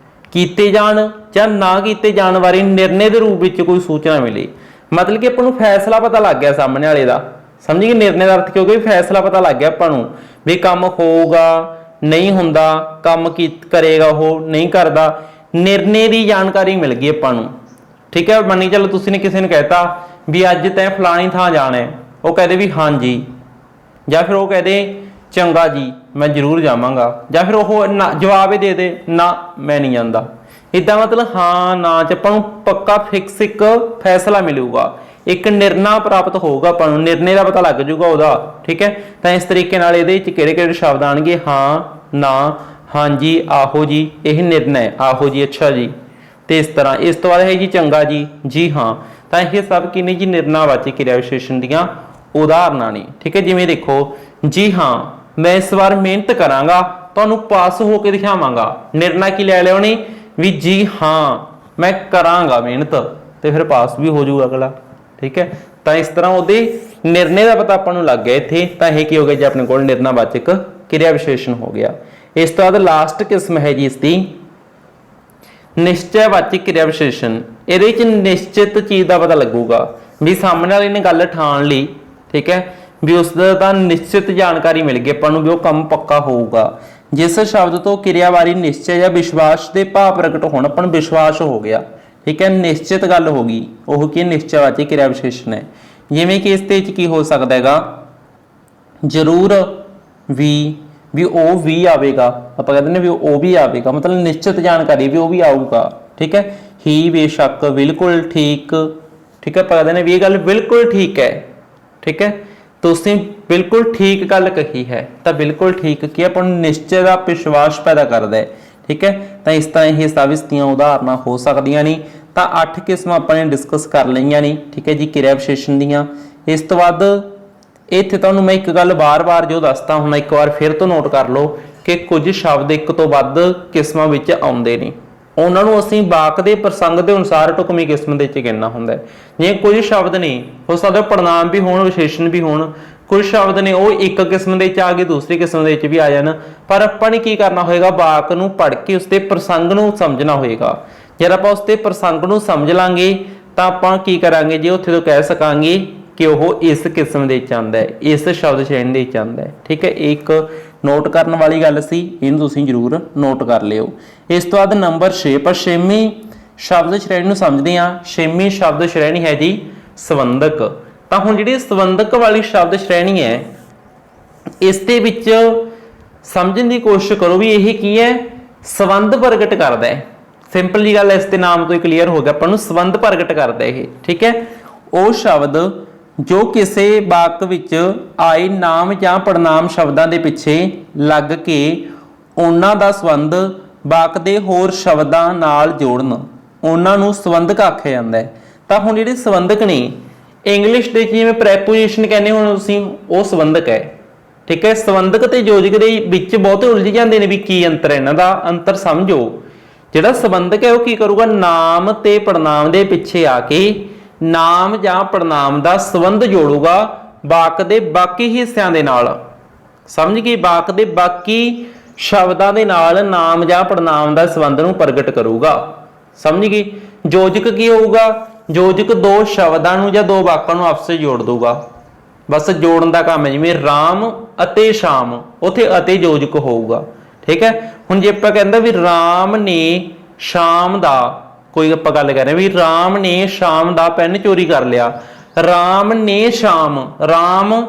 A: ਕੀਤੇ ਜਾਣ ਜਾਂ ਨਾ ਕੀਤੇ ਜਾਣ ਬਾਰੇ ਨਿਰਣੇ ਦੇ ਰੂਪ ਵਿੱਚ ਕੋਈ ਸੂਚਨਾ ਮਿਲੇ। ਮਤਲਬ ਕਿ ਆਪਾਂ ਨੂੰ ਫੈਸਲਾ ਪਤਾ ਲੱਗ ਗਿਆ ਸਾਹਮਣੇ ਵਾਲੇ ਦਾ, ਸਮਝ ਗਏ ਨਿਰਣੇ ਦਾ ਅਰਥ, ਕਿਉਂਕਿ ਫੈਸਲਾ ਪਤਾ ਲੱਗ ਗਿਆ ਆਪਾਂ ਨੂੰ ਵੀ ਕੰਮ ਹੋਊਗਾ, ਨਹੀਂ ਹੁੰਦਾ, ਕੰਮ ਕੀ ਕਰੇਗਾ, ਉਹ ਨਹੀਂ ਕਰਦਾ, ਨਿਰਣੇ ਦੀ ਜਾਣਕਾਰੀ ਮਿਲ ਗਈ ਆਪਾਂ ਨੂੰ, ਠੀਕ ਹੈ। ਮੰਨੀ ਚਲੋ ਤੁਸੀਂ ਨੇ ਕਿਸੇ ਨੂੰ ਕਹਿਤਾ ਵੀ ਅੱਜ ਤੈਂ ਫਲਾਣੀ ਥਾਂ ਜਾਣਾ ਹੈ, ਉਹ ਕਹਦੇ ਵੀ ਹਾਂਜੀ, ਜਾਂ ਫਿਰ ਉਹ ਕਹਦੇ ਚੰਗਾ ਜੀ ਮੈਂ ਜ਼ਰੂਰ ਜਾਵਾਂਗਾ, ਜਾਂ ਫਿਰ ਉਹ ਨਾ ਜਵਾਬ ਹੀ ਦੇ ਦੇ ਨਾ ਮੈਂ ਨਹੀਂ ਜਾਂਦਾ। ਇੱਦਾਂ ਮਤਲਬ ਹਾਂ ਨਾ 'ਚ ਆਪਾਂ ਨੂੰ ਪੱਕਾ ਫਿਕਸ ਇੱਕ ਫੈਸਲਾ ਮਿਲੂਗਾ, ਇੱਕ ਨਿਰਣਾ ਪ੍ਰਾਪਤ ਹੋਊਗਾ, ਆਪਾਂ ਨੂੰ ਨਿਰਣੇ ਦਾ ਪਤਾ ਲੱਗ ਜਾਊਗਾ ਉਹਦਾ, ਠੀਕ ਹੈ। ਤਾਂ ਇਸ ਤਰੀਕੇ ਨਾਲ ਇਹਦੇ ਵਿੱਚ ਕਿਹੜੇ ਕਿਹੜੇ ਸ਼ਬਦ ਆਉਣਗੇ, ਹਾਂ, ਨਾ, ਹਾਂਜੀ, ਆਹੋ ਜੀ, ਇਹ ਨਿਰਣਾ ਹੈ, ਆਹੋ ਜੀ, ਅੱਛਾ ਜੀ, ਤੇ ਇਸ ਤਰ੍ਹਾਂ। ਇਸ ਤੋਂ ਬਾਅਦ ਹੈ ਜੀ ਚੰਗਾ ਜੀ, ਜੀ ਹਾਂ। ਤਾਂ ਇਹ ਸਭ ਕੀ ਨੇ ਜੀ, ਨਿਰਣਾਵਾਚਕ ਕਿਰਿਆ ਵਿਸ਼ੇਸ਼ਣ ਦੀਆਂ ਉਦਾਹਰਨਾਂ ਨੇ, ਠੀਕ ਹੈ। ਜਿਵੇਂ ਦੇਖੋ, ਜੀ ਹਾਂ ਮੈਂ ਇਸ ਵਾਰ ਮਿਹਨਤ ਕਰਾਂਗਾ, ਤੁਹਾਨੂੰ ਪਾਸ ਹੋ ਕੇ ਦਿਖਾਵਾਂਗਾ। ਨਿਰਣਾ ਕੀ ਲੈ ਲਿਆ ਉਹਨੇ ਵੀ ਜੀ ਹਾਂ ਮੈਂ ਕਰਾਂਗਾ ਮਿਹਨਤ, ਤੇ ਫਿਰ ਪਾਸ ਵੀ ਹੋ ਜਾਊਗਾ ਅਗਲਾ, ਠੀਕ ਹੈ। ਤਾਂ ਇਸ ਤਰ੍ਹਾਂ ਉਹਦੇ ਨਿਰਣੇ ਦਾ ਪਤਾ ਆਪਾਂ ਨੂੰ ਲੱਗ ਗਿਆ ਇੱਥੇ। ਤਾਂ ਇਹ ਕੀ ਹੋ ਗਿਆ ਜੀ, ਆਪਣੇ ਕੋਲ ਨਿਰਣਾਵਾਚਕ ਕਿਰਿਆ ਵਿਸ਼ੇਸ਼ਣ ਹੋ ਗਿਆ। ਇਸ ਤੋਂ ਬਾਅਦ ਲਾਸਟ ਕਿਸਮ ਹੈ ਜੀ ਇਸ ਦੀ ਨਿਸ਼ਚੈਵਾਚਕ ਕਿਰਿਆ ਵਿਸ਼ੇਸ਼ਣ। ਇਹਦੇ ਵਿੱਚ ਨਿਸ਼ਚਿਤ ਚੀਜ਼ ਦਾ ਪਤਾ ਲੱਗੂਗਾ ਵੀ ਸਾਹਮਣੇ ਵਾਲੇ ਨੇ ਗੱਲ ਠਾਣ ਲਈ, ਠੀਕ ਹੈ, ਵੀ ਉਸ ਦਾ ਤਾਂ ਨਿਸ਼ਚਿਤ ਜਾਣਕਾਰੀ ਮਿਲ ਗਈ ਆਪਾਂ ਨੂੰ ਵੀ ਉਹ ਕੰਮ ਪੱਕਾ ਹੋਊਗਾ। ਜਿਸ ਸ਼ਬਦ ਤੋਂ ਕਿਰਿਆ ਬਾਰੇ ਨਿਸ਼ਚੈ ਜਾਂ ਵਿਸ਼ਵਾਸ ਦੇ ਭਾਵ ਪ੍ਰਗਟ ਹੋਣ, ਆਪਾਂ ਨੂੰ ਵਿਸ਼ਵਾਸ ਹੋ ਗਿਆ, ਠੀਕ ਹੈ, ਨਿਸ਼ਚਿਤ ਗੱਲ ਹੋ ਗਈ, ਉਹ ਕੀ ਨਿਸ਼ਚੈਵਾਚਕ ਕਿਰਿਆ ਵਿਸ਼ੇਸ਼ਣ ਹੈ। ਜਿਵੇਂ ਕਿ ਇਸ ਦੇ ਵਿੱਚ ਕੀ ਹੋ ਸਕਦਾ ਹੈਗਾ, ਜ਼ਰੂਰ ਵੀ ਉਹ ਵੀ ਆਵੇਗਾ, ਆਪਾਂ ਕਹਿੰਦੇ ਨੇ ਵੀ ਉਹ ਵੀ ਆਵੇਗਾ, ਮਤਲਬ ਨਿਸ਼ਚਿਤ ਜਾਣਕਾਰੀ ਵੀ ਉਹ ਵੀ ਆਊਗਾ, ਠੀਕ ਹੈ। ਹੀ, ਬੇਸ਼ੱਕ, ਬਿਲਕੁਲ ਠੀਕ, ਠੀਕ ਹੈ, ਆਪਾਂ ਕਹਿੰਦੇ ਨੇ ਵੀ ਇਹ ਗੱਲ ਬਿਲਕੁਲ ਠੀਕ ਹੈ, ਠੀਕ ਹੈ, ਤੁਸੀਂ ਬਿਲਕੁਲ ਠੀਕ ਗੱਲ ਕਹੀ ਹੈ। ਤਾਂ ਬਿਲਕੁਲ ਠੀਕ ਕੀ ਆਪਾਂ ਨੂੰ ਨਿਸ਼ਚੈ ਦਾ ਵਿਸ਼ਵਾਸ ਪੈਦਾ ਕਰਦਾ ਹੈ, ਠੀਕ ਹੈ। ਤਾਂ ਇਸ ਤਰ੍ਹਾਂ ਇਹ ਸਭ ਇਸ ਦੀਆਂ ਉਦਾਹਰਨਾਂ ਹੋ ਸਕਦੀਆਂ ਨੇ। ਤਾਂ 8 ਕਿਸਮਾਂ ਆਪਾਂ ਨੇ ਡਿਸਕਸ ਕਰ ਲਈਆਂ ਨੇ, ਠੀਕ ਹੈ ਜੀ, ਕਿਰਿਆ ਵਿਸ਼ੇਸ਼ਣ ਦੀਆਂ। ਇਸ ਤੋਂ ਬਾਅਦ ਇੱਥੇ ਤੁਹਾਨੂੰ ਮੈਂ ਇੱਕ ਗੱਲ ਬਾਰ-ਬਾਰ ਜੋ ਦੱਸਦਾ ਹੁਣ ਇੱਕ ਵਾਰ ਫਿਰ ਤੋਂ ਨੋਟ ਕਰ ਲਓ ਕਿ ਕੁਝ ਸ਼ਬਦ ਇੱਕ ਤੋਂ ਵੱਧ ਕਿਸਮਾਂ ਵਿੱਚ ਆਉਂਦੇ ਨੇ, ਉਹਨਾਂ ਨੂੰ ਅਸੀਂ ਵਾਕ ਦੇ ਪ੍ਰਸੰਗ ਦੇ ਅਨੁਸਾਰ ਢੁਕਵੀਂ ਕਿਸਮ ਦੇ ਵਿੱਚ ਗਿਣਨਾ ਹੁੰਦਾ ਹੈ। ਜਿਵੇਂ ਕੁਝ ਸ਼ਬਦ ਨੇ ਹੋ ਸਕਦਾ ਪੜਨਾਮ ਵੀ ਹੋਣ, ਵਿਸ਼ੇਸ਼ਣ ਵੀ ਹੋਣ, ਕੁਝ ਸ਼ਬਦ ਨੇ ਉਹ ਇੱਕ ਕਿਸਮ ਦੇ ਵਿੱਚ ਆ ਗਏ, ਦੂਸਰੀ ਕਿਸਮ ਦੇ ਵਿੱਚ ਵੀ ਆ ਜਾਣ, ਪਰ ਆਪਾਂ ਨੇ ਕੀ ਕਰਨਾ ਹੋਏਗਾ, ਵਾਕ ਨੂੰ ਪੜ੍ਹ ਕੇ ਉਸਦੇ ਪ੍ਰਸੰਗ ਨੂੰ ਸਮਝਣਾ ਹੋਏਗਾ। ਜਦ ਆਪਾਂ ਉਸਦੇ ਪ੍ਰਸੰਗ ਨੂੰ ਸਮਝ ਲਾਂਗੇ ਤਾਂ ਆਪਾਂ ਕੀ ਕਰਾਂਗੇ ਜੀ, ਉੱਥੇ ਤੋਂ ਕਹਿ ਸਕਾਂਗੇ ਕਿ ਉਹ ਇਸ ਕਿਸਮ ਦੇ ਵਿੱਚ ਆਉਂਦਾ ਹੈ, ਇਸ ਸ਼ਬਦ ਸ਼੍ਰੇਣੀ ਦੇ ਵਿੱਚ ਆਉਂਦਾ ਹੈ, ਠੀਕ ਹੈ। ਇੱਕ ਨੋਟ ਕਰਨ ਵਾਲੀ ਗੱਲ ਸੀ, ਇਹਨੂੰ ਤੁਸੀਂ ਜ਼ਰੂਰ ਨੋਟ ਕਰ ਲਿਓ। ਇਸ ਤੋਂ ਬਾਅਦ ਨੰਬਰ 6 ਪਰ 6ਵੀਂ ਸ਼ਬਦ ਸ਼੍ਰੇਣੀ ਨੂੰ ਸਮਝਦੇ ਹਾਂ। 6ਵੀਂ ਸ਼ਬਦ ਸ਼੍ਰੇਣੀ ਹੈ ਜੀ ਸੰਬੰਧਕ। ਤਾਂ ਹੁਣ ਜਿਹੜੀ ਸੰਬੰਧਕ ਵਾਲੀ ਸ਼ਬਦ ਸ਼੍ਰੇਣੀ ਹੈ, ਇਸ ਦੇ ਵਿੱਚ ਸਮਝਣ ਦੀ ਕੋਸ਼ਿਸ਼ ਕਰੋ ਵੀ ਇਹ ਕੀ ਹੈ, ਸੰਬੰਧ ਪ੍ਰਗਟ ਕਰਦਾ ਹੈ। ਸਿੰਪਲ ਜੀ ਗੱਲ ਹੈ, ਇਸ ਦੇ ਨਾਮ ਤੋਂ ਹੀ ਕਲੀਅਰ ਹੋ ਗਿਆ ਆਪਾਂ ਨੂੰ, ਸੰਬੰਧ ਪ੍ਰਗਟ ਕਰਦਾ ਇਹ, ਠੀਕ ਹੈ। ਉਹ ਸ਼ਬਦ ਜੋ ਕਿਸੇ ਵਾਕ ਵਿੱਚ ਆਏ ਨਾਮ ਜਾਂ ਪੜਨਾਮ ਸ਼ਬਦਾਂ ਦੇ ਪਿੱਛੇ ਲੱਗ ਕੇ ਉਹਨਾਂ ਦਾ ਸੰਬੰਧ ਵਾਕ ਦੇ ਹੋਰ ਸ਼ਬਦਾਂ ਨਾਲ ਜੋੜਨ, ਉਹਨਾਂ ਨੂੰ ਸੰਬੰਧਕ ਆਖਿਆ ਜਾਂਦਾ ਹੈ। ਤਾਂ ਹੁਣ ਜਿਹੜੇ ਸੰਬੰਧਕ ਨੇ ਇੰਗਲਿਸ਼ ਦੇ ਜਿਵੇਂ ਪ੍ਰੈਪੋਜੀਸ਼ਨ ਕਹਿੰਦੇ ਹੋ ਤੁਸੀਂ, ਉਹ ਸੰਬੰਧਕ ਹੈ, ਠੀਕ ਹੈ। ਸੰਬੰਧਕ ਤੇ ਯੋਜਕ ਦੇ ਵਿੱਚ ਬਹੁਤੇ ਉਲਝ ਜਾਂਦੇ ਨੇ ਵੀ ਕੀ ਅੰਤਰ ਹੈ ਇਹਨਾਂ ਦਾ, ਅੰਤਰ ਸਮਝੋ। ਜਿਹੜਾ ਸੰਬੰਧਕ ਹੈ ਉਹ ਕੀ ਕਰੂਗਾ, ਨਾਮ ਤੇ ਪੜਨਾਮ ਦੇ ਪਿੱਛੇ ਆ ਕੇ ਨਾਮ ਜਾਂ ਪੜਨਾਮ ਦਾ ਸੰਬੰਧ ਜੋੜੂਗਾ ਵਾਕ ਦੇ ਬਾਕੀ ਹਿੱਸਿਆਂ ਦੇ ਨਾਲ, ਸਮਝ ਗਏ, ਵਾਕ ਦੇ ਬਾਕੀ ਸ਼ਬਦਾਂ ਦੇ ਨਾਲ ਨਾਮ ਜਾਂ ਪੜਨਾਮ ਦਾ ਸੰਬੰਧ ਨੂੰ ਪ੍ਰਗਟ ਕਰੂਗਾ, ਸਮਝ ਗਏ। ਯੋਜਕ ਕੀ ਹੋਊਗਾ, ਯੋਜਕ ਦੋ ਸ਼ਬਦਾਂ ਨੂੰ ਜਾਂ ਦੋ ਵਾਕਾਂ ਨੂੰ ਆਪਸ ਵਿੱਚ ਜੋੜ ਦੂਗਾ, बस जोड़न का काम है, जिवें राम अते शाम, उत्थे अते योजक होऊगा। ठीक है, हुण जे आपां कहंदा भी राम ने शाम दा, कोई आपां गल कर रहे भी राम ने शाम दा पेन चोरी कर लिया, राम ने शाम, राम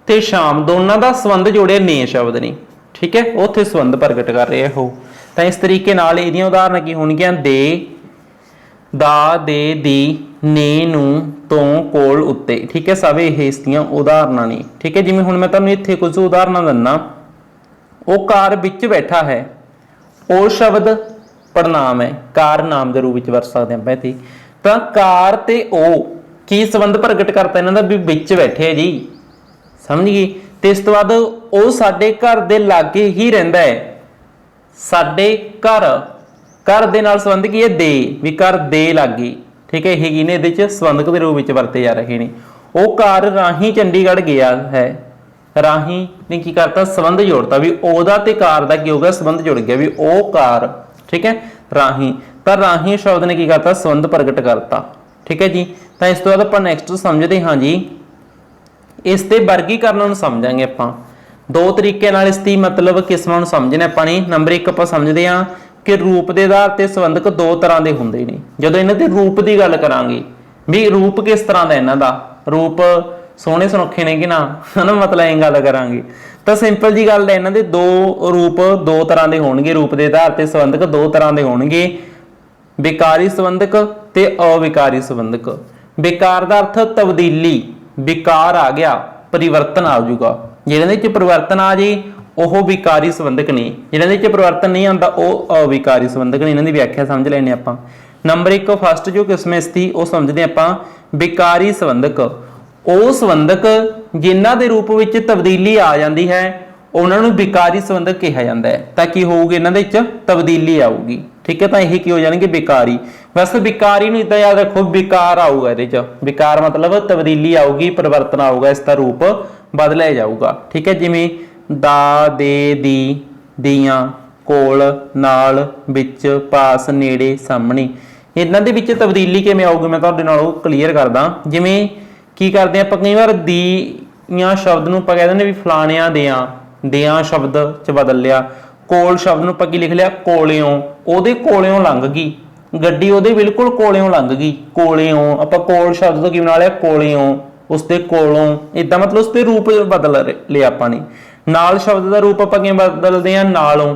A: ते शाम दोनों का संबंध जोड़िया ने शब्द ने। ठीक है, उत्थे संबंध प्रगट कर रहे हो। तो इस तरीके नाल इहदियां उदाहरण की होणगियां, दे, दा, दे, दी, ने, नू, तो, कोल, उत्ते। ठीक है, सब ये इसदियां उदाहरणां ने। ठीक है, जिवें हुण मैं तुहानूं इत्थे कुछ उदाहरणां दिन्ना, वो कार विच बैठा है, ओ शब्द पड़नाम है, कार नाम के रूप में वरत सकते हैं इत्थे। तां कार ते ओ की संबंध प्रगट करता इन्हां दा, भी विच बैठे है जी, समझ गई। ते इस तो बाद ओ साडे घर दे लागे ही रहिंदा है, साडे घर, घर दे नाल संबंध की है दे, भी घर दे लागे। ठीक है, यही ने इहदे च संबंधक के रूप में वरते जा रहे हैं। वो कार राही चंडीगढ़ गया है, राही ने की करता संबंध जोड़ता, भी ओदा ते कार दा की हो गया, संबंध जुड़ गया, भी ओ कार। ठीक है, राही, तो राही शब्द ने की करता संबंध प्रगट करता। ठीक है जी, तो इस तो बाद आपां नैक्सट समझते हाँ जी, इस ते वर्गीकरण समझांगे आपां। दो तरीके नाल इसकी मतलब किस्मां नूं समझना आपां ने। नंबर 1 आपां समझदे हां कि रूप के आधार ते संबंधक दो तरह के हुंदे ने। जदों इन्हां दे रूप की गल करांगे, भी रूप किस तरह का इन्हां दा, रूप सोहणे सुनखे ने कि ना, है ना, मतलब ये गल करांगे। तो सिंपल जी गल है, इन्हां दे दो रूप दो तरह के होणगे, रूप के आधार ते संबंधक दो तरह के होणगे, विकारी संबंधक ते अविकारी संबंधक। विकार का अर्थ तब्दीली, विकार आ गया, परिवर्तन आ जाऊगा, जिन्हां दे परिवर्तन आ जाए वह विकारी संबंधक ने, जिन्हां दे परिवर्तन नहीं आता वह अविकारी संबंधक ने। इन्हां दी व्याख्या समझ लेने आपां। नंबर 1 फस्ट जो किस्म इसकी वो समझते आपां विकारी संबंधक, वो संबंधक जिन्हां दे रूप विच तब्दीली आ जाती है उन्होंने विकारी संबंधक कहा जाता है। ताकि होगी इन्हां दे विच तब्दीली आऊगी। ठीक है, तो यही की हो जाएंगे विकारी। बस विकारी नूं इदां याद रखो, विकार आऊगा इहदे च, विकार मतलब तब्दीली आऊगी, परिवर्तन आऊगा, इसका रूप बदलिया जाऊगा। ठीक है, जिवें दा, दे, दी, दियां, कोल, नाल, विच, पास, नेड़े, सामने। इन्हां दे विच तब्दीली किवें आऊगी मैं तुहाडे नाल ओह क्लीयर करदा। जिवें की करदे आपां कई वार दियां शब्द नूं आपां कह दिंदे भी फलाणियां दियां, दियां शब्द च बदल लिया। कोल शब्द नूं आपां की लिख लिया कोलियों, ओहदे कोलियों लंघ गई, गड्डी ओहदे बिल्कुल कोलियों लंघ गई, कोलियों आपां कोल शब्द तो की बना लिया कोलियों, उसके कोलों, इदां मतलब उसके रूप बदल लिया आपां ने। नाल शब्द का रूप आपां किवें बदलदे हां, नालों,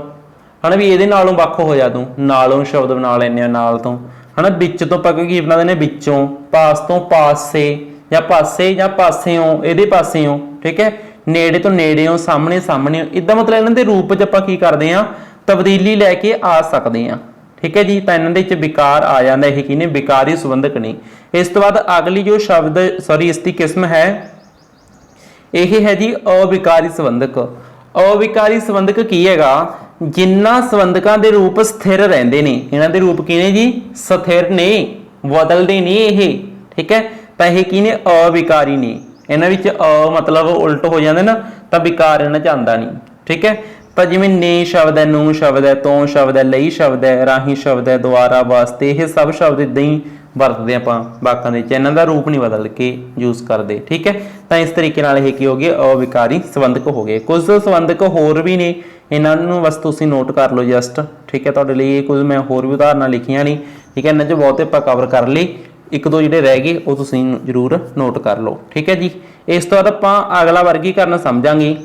A: है ना, भी इहदे नालों वख हो जा तूं, नालों शब्द बना लैंदे आ नाल तो, है ना। विच तो आपां की बना देने विचों, पास तो पासे या पासे या पासेओं, इहदे पासेओं। ठीक है, नेड़े तो नेड़ेओं, सामने सामने, इदां मतलब इन्हां दे रूप च आपां की करदे हां, तब्दीली लैके आ सकदे हां। ठीक है जी, तो इन्हां दे विच विकार आ जांदा, यह की ने विकारी संबंधक ने। इस तो बाद अगली जो शब्द सॉरी इसकी किस्म है यह है जी अविकारी संबंधक। अविकारी संबंधक की हैगा, जिन्हां संबंधकां दे रूप स्थिर रहिंदे ने। इन्हां दे रूप की ने जी स्थिर ने, बदलदे नहीं ये। ठीक है, तो यह की ने अविकारी ने। इन्हां विच अ मतलब उल्ट हो जाते ना, तो विकार इन्हां च आंदा नहीं। ठीक है, तो जिवें ने शब्द है, नू शब्द है, तो शब्द है, लई शब्द है, राही शब्द है, द्वारा, वास्ते, यह सब शब्द इदां ही वरतते आपां वाकां दे विच, इन्हां दा रूप नहीं बदल के यूज करते। ठीक है, तो इस तरीके नाल यह की हो गए अविकारी संबंधक हो गए। कुछ संबंधक होर भी ने, इन्हां नूं बस तुसीं नोट कर लो जस्ट। ठीक है, तुहाडे लई कुछ मैं होर भी उदाहरणां लिखियां नहीं। ठीक है, इन्हां चों बहुते आपां कवर कर लई, एक दो जिहड़े रह गए वो तुसीं जरूर नोट कर लो। ठीक है जी, इस तो बाद आपां अगला वर्गीकरण समझांगे।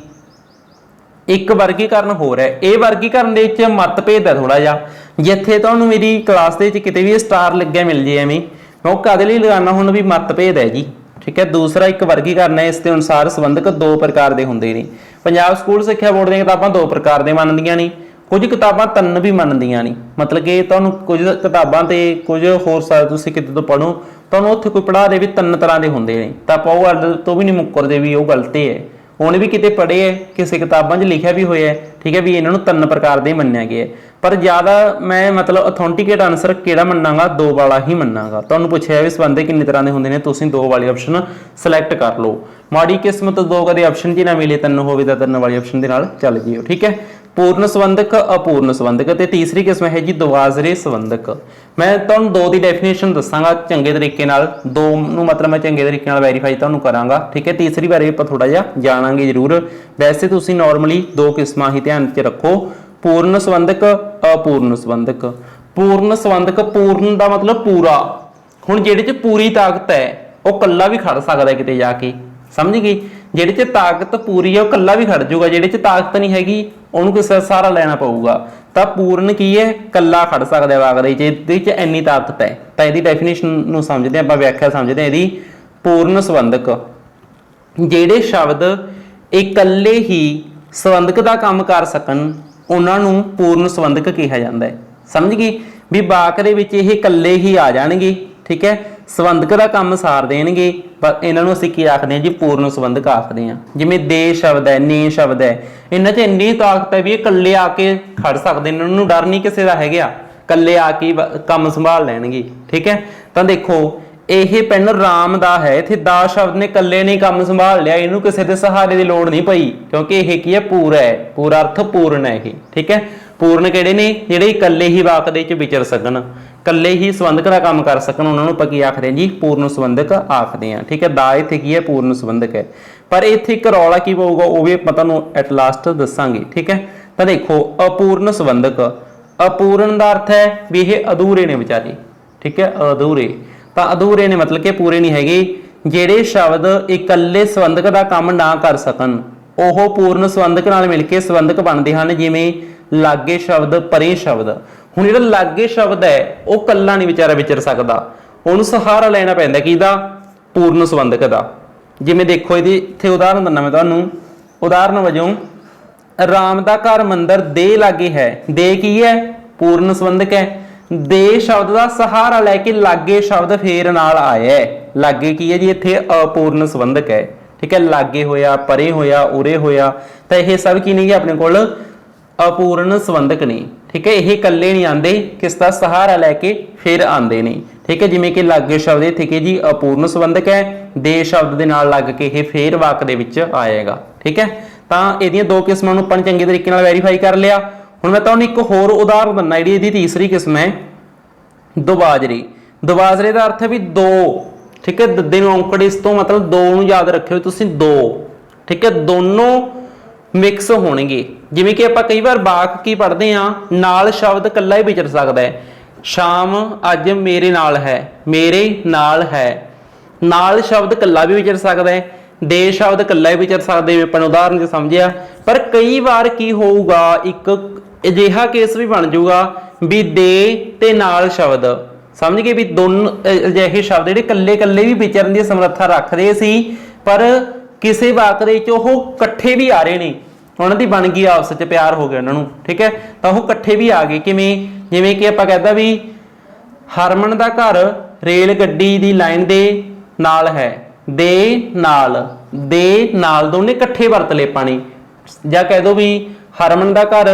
A: एक वर्गीकरण होर है, ये वर्गीकरण दे विच मतभेद है थोड़ा जिहा, जिथे तुहानूं मेरी क्लास दे विच किते भी स्टार लग्या मिल जाए एवें, मैं वो कदे लई लगाना हुण भी मतभेद है जी। ठीक है, दूसरा एक वर्गीकरण है, इसके अनुसार संबंधक दो प्रकार के होंदे ने। पंजाब स्कूल सिक्ख्या बोर्ड दी किताबां दो प्रकार दे मनदियां ने, कुछ किताबां तीन भी मनदियां ने। मतलब कि तुहानूं कुछ किताबां ते कुछ होर साल तुसीं किते तो पढ़ो, तुहानूं उत्थे कोई पढ़ा दे भी तीन तरह के होंदे ने, तां आपां ओह गल तो भी नहीं मुक्करदे भी ओह गलत है। ਉਹਨੇ भी किते पढ़े है, किसी किताबों च लिखा भी होया है। ठीक है, भी इन्हों तीन प्रकार के मन्निया गया है, पर ज़्यादा मैं मतलब अथोंटिकेट आंसर किहड़ा मन्नांगा, दो वाला ही मन्नांगा। तुहानूं पुछया भी संबंध किन्ने तरह के होंदे ने, तुसीं दो वाली ऑप्शन सिलैक्ट कर लो। ਮਾੜੀ ਕਿਸਮਤ 2 ਕਦੇ ਆਪਸ਼ਨ 'ਚ ਨਾ ਮਿਲੇ 3 ਹੋਵੇ ਤਾਂ 3 ਵਾਲੀ ਆਪਸ਼ਨ ਦੇ ਨਾਲ ਚੱਲ ਜਿਓ। ठीक है, पूर्ण संबंधक अपूर्ण संबंधक ते तीसरी किस्म है जी दुआजरे संबंधक। मैं तुहानूं 2 की डेफिनेशन दसांगा चंगे तरीके नाल, 2 नूं मतलब मैं चंगे तरीके नाल वेरीफाई तुहानूं करांगा। ठीक है, तीसरी बारे आपां थोड़ा जिहा जाणांगे जरूर। वैसे तुसीं नॉर्मली 2 किस्मां ही ध्यान च रखो, पूर्ण संबंधक अपूर्ण संबंधक। पूर्ण संबंधक, पूर्ण दा मतलब पूरा, हुण जिहड़े च पूरी ताकत है वो कल्ला भी खड़ सकदा है किते जाके, समझ गई। जिहड़े च ताकत पूरी है वो कल्ला भी खड़ जाऊगा, जिहड़े च ताकत नहीं हैगी ਉਹਨੂੰ ਕਿਸੇ ਦਾ ਸਹਾਰਾ ਲੈਣਾ ਪਊਗਾ। ਤਾਂ ਪੂਰਨ ਕੀ ਹੈ, ਕੱਲਾ ਖੜ ਸਕਦਾ ਵਾਗਦੇ ਚ, ਇਹਦੇ ਚ ਇੰਨੀ ਤਾਕਤ ਹੈ। ਤਾਂ ਇਹਦੀ ਡੈਫੀਨੇਸ਼ਨ ਨੂੰ ਸਮਝਦੇ ਆਪਾਂ, ਵਿਆਖਿਆ ਸਮਝਦੇ ਹਾਂ ਇਹਦੀ। ਪੂਰਨ ਸੰਬੰਧਕ, ਜਿਹੜੇ ਸ਼ਬਦ ਇਕੱਲੇ ਹੀ ਸੰਬੰਧਕ ਦਾ ਕੰਮ ਕਰ ਸਕਣ ਉਹਨਾਂ ਨੂੰ ਪੂਰਨ ਸੰਬੰਧਕ ਕਿਹਾ ਜਾਂਦਾ ਹੈ। ਸਮਝ ਗਈ ਵੀ ਵਾਕ ਦੇ ਵਿੱਚ ਇਹ ਇਕੱਲੇ ਹੀ ਆ ਜਾਣਗੇ। ठीक है, संबंधक का काम सार देंगे, पर इन्हों असीं की आखते हैं जी पूर्ण संबंधक आखते हैं। जिवें दे शब्द है, ने शब्द है, इन्हां च इन्नी ताकत है भी कल्ले आके खड़ सकते, इन्होंने डर नहीं किसी का है, कल्ले आके काम संभाल लैणगे। ठीक है, तो देखो यह पेन राम दा है, इत्थे दा शब्द ने कल्ले ने काम संभाल लिया, इनू किसी के सहारे की लोड़ नहीं पई, क्योंकि यह की है पूरा है, पूरा अर्थ पूर्ण है ये। ठीक है, पूर्ण किहड़े ने, जिहड़े इकल्ले ही वाक दे विच विचर सकन, कल्ले ही संबंधक का काम कर सकन, उन्होंने आपां की आखदे जी पूर्ण संबंधक आखदे हैं। ठीक है, दा इत्थे की है पूर्ण संबंधक है, पर इत्थे एक रौला की पऊगा वो भी आपां तुहानूं एट लास्ट दसांगे। ठीक है, तो देखो अपूर्ण संबंधक, अपूर्ण का अर्थ है भी ये अधूरे ने विचारे। ठीक है, अधूरे, तो अधूरे ने मतलब कि पूरे नहीं हैगे। जिहड़े शब्द इकल्ले संबंधक का काम ना कर सकन ओह पूर्ण संबंधक नाल मिल के संबंधक बनते हैं। जिवें लागे शब्द, परे शब्द, हुण जिहड़ा लागे शब्द है वो कल्ला नहीं विचारा विचर सकदा, उहनूं सहारा लेना पैंदा किहदा, पूर्ण संबंधक दा। जिवें देखो इहदी इत्थे उदाहरण दिंदा मैं तुहानूं, उदाहरण वजों राम दा घर मंदिर दे लागे है, दे की है, पूर्ण संबंधक है। दे शब्द का सहारा लैके लागे शब्द फेर नाल आया है, लागे की है जी इत्थे अपूर्ण संबंधक है। ठीक है, लागे होया, परे होया, उरे होया, तो यह सब की नहीं अपने कोल अपूर्ण संबंधक नहीं। ठीक है, ये कल्ले नहीं आते, किसका सहारा लैके फिर आते नहीं। ठीक है, जिमें कि लागे शब्द इत्थे कि जी अपूर्ण संबंधक है, दे शब्द के नाल लग के ये फिर वाक दे विच आएगा। ठीक है, तो इहदियां 2 किस्मां नूं आपां चंगे तरीके नाल वेरीफाई कर लिया। हुण मैं तुहानूं एक होर उदाहरण दिंदा, जिहड़ी इहदी तीसरी किस्म है दुबाजरे। दुबाजरे का अर्थ है भी 2। ठीक है, दद्दे नूं औंकड़, इस तो मतलब 2 नूं याद रखियो तुसीं 2। ठीक है, दोनों मिक्स होणगे। जिवें कि आपां कई बार वाक की पढ़ते हैं, नाल शब्द कल्ला ही विचर सकता है। शाम अज मेरे नाल है, मेरे नाल है, नाल शब्द कल्ला भी विचर सकता है, दे शब्द कल्ला ही विचर सकते हैं, अपन उदाहरण च समझिया। पर कई बार की होऊगा, एक अजिहा केस भी बन जाऊगा भी दे ते नाल शब्द, समझ गए भी दोनों अजिहे शब्द जिहड़े कल्ले कल्ले भी विचरन की समर्था रखते सी, पर किसी वाक दे विच ओह इकट्ठे भी आ रहे ने, उन्हां दी बन गई आपस च प्यार हो गया उन्हां नूं। ठीक है, तो वह इकट्ठे भी आ गए, किवें जिवें कि आपां कहदा भी हरमन दा घर रेल गड्डी दी लाइन दे नाल है, दे नाल दोने इकट्ठे वरत ले पानी, जां कह दो भी हरमन दा घर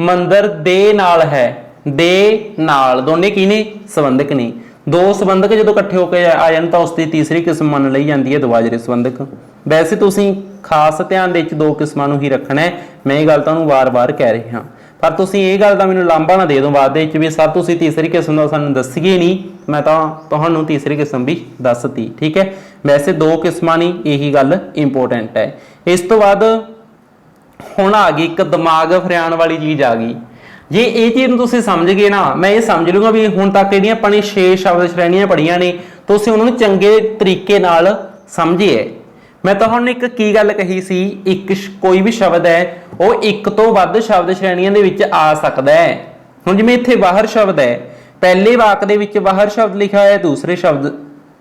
A: मंदिर दे नाल है, दे नाल दोने की ने संबंधक ने। 2 संबंधक जो इकट्ठे होकर आ जाए तो उसकी तीसरी किस्म मन ली जाती है दुबाजरे संबंधक। वैसे तुसीं खास ध्यान दे 2 किस्मां नूं ही रखना है, मैं ये गल तुहानूं वार-वार कह रहा, पर तुसीं ये गल दा मैनूं लांभा ना दे दो बाद दे भी सर तुसीं तीसरी किस्म दा सानूं दस्सिए नहीं, मैं तां तुहानूं तीसरी किस्म भी दसती। ठीक है, वैसे 2 किस्मां नहीं, यही गल इंपोर्टेंट है। इस तो बाद हुण आ गई एक दिमाग फरियाण वाली चीज़ आ गई। जे ये चीज़ तुसीं समझ गए ना, मैं ये समझ लूँगा भी हुण तक जिहड़ियां अपनी 6 शब्द श्रेणियां पढ़ियां ने, तुसीं उन्हां नूं चंगे तरीके नाल समझे है। मैं तुहानूं एक की गल कही सी, एक कोई भी शब्द है वो एक तो वध शब्द श्रेणियां दे विच आ सकदा है। हुण जिवें इत्थे बाहर शब्द है, पहले वाक दे विच बाहर शब्द लिखा होया है, दूसरे शब्द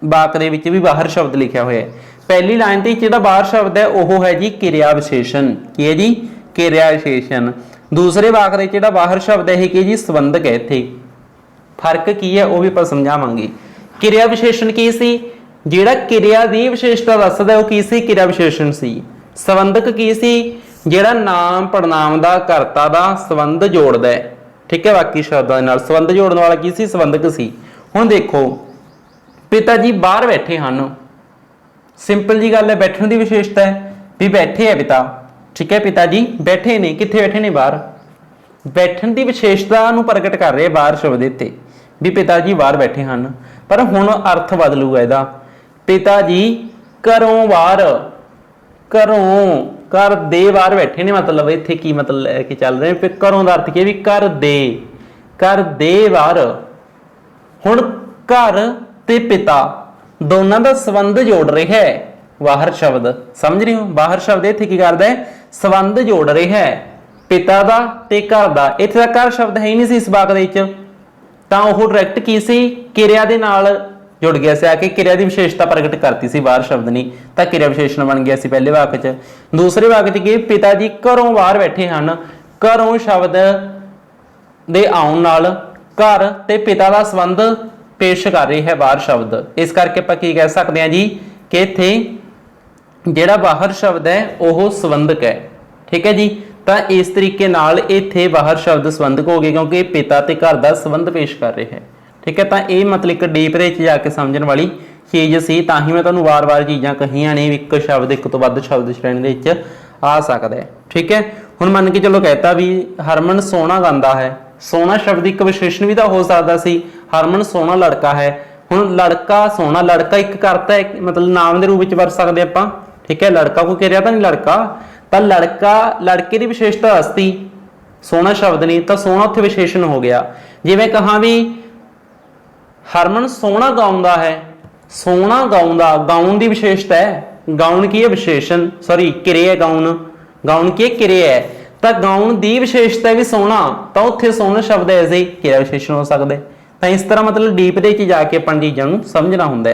A: वाक दे विच भी बाहर शब्द लिखा होया है। पहली लाइन ते जिहड़ा बाहर शब्द है वह है जी किरिया विशेषण, की है जी किरिया विशेषण। दूसरे वाक दे जिहड़ा बाहर शब्द है कि जी संबंधक है। इत्थे फर्क की है वह भी आपां समझावांगे। किरिया विशेषण की सी, जिहड़ा किरिया दी विशेषता दसदा है, की सी किरिया विशेषण सी। संबंधक की सी, जिहड़ा नाम पड़नाम दा करता दा संबंध जोड़दा है। ठीक है, बाकी शब्दां नाल संबंध जोड़न वाला की सी, संबंधक सी। हुण देखो पिता जी बाहर बैठे हन, सिंपल जी गल है, बैठने की विशेषता है भी बैठे है पिता, ठीक है, पिता जी बैठे ने, कित्थे बैठे ने, बाहर। बैठन की विशेषता नूं प्रगट कर रहे बाहर शब्द इत्थे भी पिता जी बाहर बैठे हैं। पर हुण अर्थ बदलूगा इहदा, पिता जी घरों बाहर, घरों घर दे बाहर बैठे ने, मतलब इत्थे की मतलब लैके चल रहे हैं, घरों का अर्थ की भी घर दे बाहर। हुण घर ते पिता दोनों का संबंध जोड़ रहा है बाहर शब्द, समझ रहे हो। बाहर शब्द इत्थे की करदा है, संबंध जोड़ रहा है पिता दा ते घर दा। इत्थे तां घर शब्द है ही नहीं सी इस वाक दे विच, तां ओह डायरैक्ट की सी किरिया दे नाल जुड़ गया से, आके किरिया की विशेषता प्रगट करती सी बाहर शब्द नहीं, तां किरिया विशेषण बन गया सी पहले वाक च। दूसरे वाक च कि पिता जी घरों बाहर बैठे हैं, घरों शब्द दे आउण नाल घर ते पिता का संबंध पेश कर रही है बाहर शब्द। इस करके आपां की कह सकते हैं जी कि इत्थे जिहड़ा बाहर शब्द है वह संबंधक है, ठीक है जी। तो इस तरीके नाल इत्थे बाहर शब्द संबंधक हो गए क्योंकि पिता ते घर का संबंध पेश कर रहे हैं, ठीक है। तो यह मतलब एक डीप दे विच जाके समझण वाली चीज़ सी, तां ही मैं तुहानूं वार-वार चीज़ां कहियां ने, एक शब्द एक तो वध शब्द श्रेणी दे विच आ सकदा है, ठीक है। हुण मन के चलो कहता भी हरमन सोहना गांदा है, सोहना शब्द एक विशेषण भी तो हो सकता सी, हरमन सोहना लड़का है। हुण लड़का सोहना, लड़का एक करता है मतलब नाम के रूप में वरत सकते आपां, ठीक है। लड़का कोई कह रहा तो नहीं लड़का, तो लड़का लड़के की विशेषता दसती, सोहना शब्द नहीं, तो सोहना उत्थे विशेषण हो गया। जिवें कहां भी हरमन सोहना गाउंदा है, सोहना गाउंदा, गाउन की विशेषता है, गाउन की है विशेषण, सॉरी किरिया, गाउन की किरिया है, तो गाउन की विशेषता भी सोहना, तो उत्थे सोहना शब्द ऐसे किरिया विशेषण हो सकते। तो इस तरह मतलब डीप दे जाके अपन चीज़ों को समझना होंगे।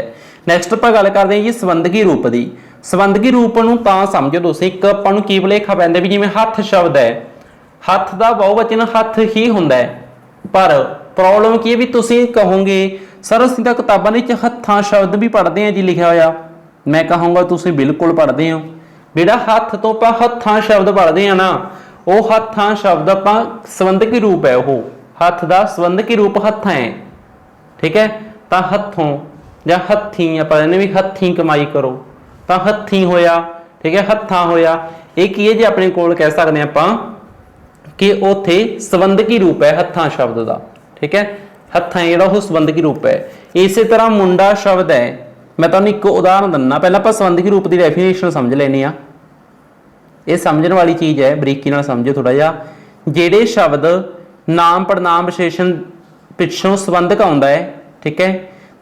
A: नैक्सट आप गल करते हैं जी संबंधकी रूप की। संबंधकी रूप नूं तां समझो तुसीं, एक आपां नूं की भुलेखा पैंदा भी जिवें हत्थ शब्द है, हत्थ का बहुवचन हत्थ ही हुंदा है, पर प्रॉब्लम की है भी तुसीं कहोगे सर असीं तां किताबां दे विच हत्थां शब्द भी पढ़ते हैं जी लिखा होया। मैं कहूँगा तुसीं बिल्कुल पढ़ते हो, जिहड़ा हत्थ तो आपां हत्थां शब्द पढ़ते हैं ना, वह हत्थां शब्द आपां संबंधकी रूप है, वह हत्थ का संबंधकी रूप हत्थ है, ठीक है। तो हत्थों या हत्थी आपां कहने भी हत्थी कमाई करो, तो हत्थी होया, ठीक है, हत्था होया। एक ही है जी अपने कोल कह सकते हैं आपां कि उत्थे संबंधकी रूप है हत्थां शब्द का, ठीक है। हत्थां जिहड़ा वो संबंधकी रूप है। इस तरह मुंडा शब्द है, मैं तुहानूं एक उदाहरण दिंदा, पहलां आपां संबंधकी रूप की डेफिनेशन समझ लैने आ, ये समझण वाली चीज़ है, बरीकी नाल समझो थोड़ा जिहा। जिहड़े शब्द नाम पड़नाम विशेषण पिछों संबंधक आउंदा है, ठीक है,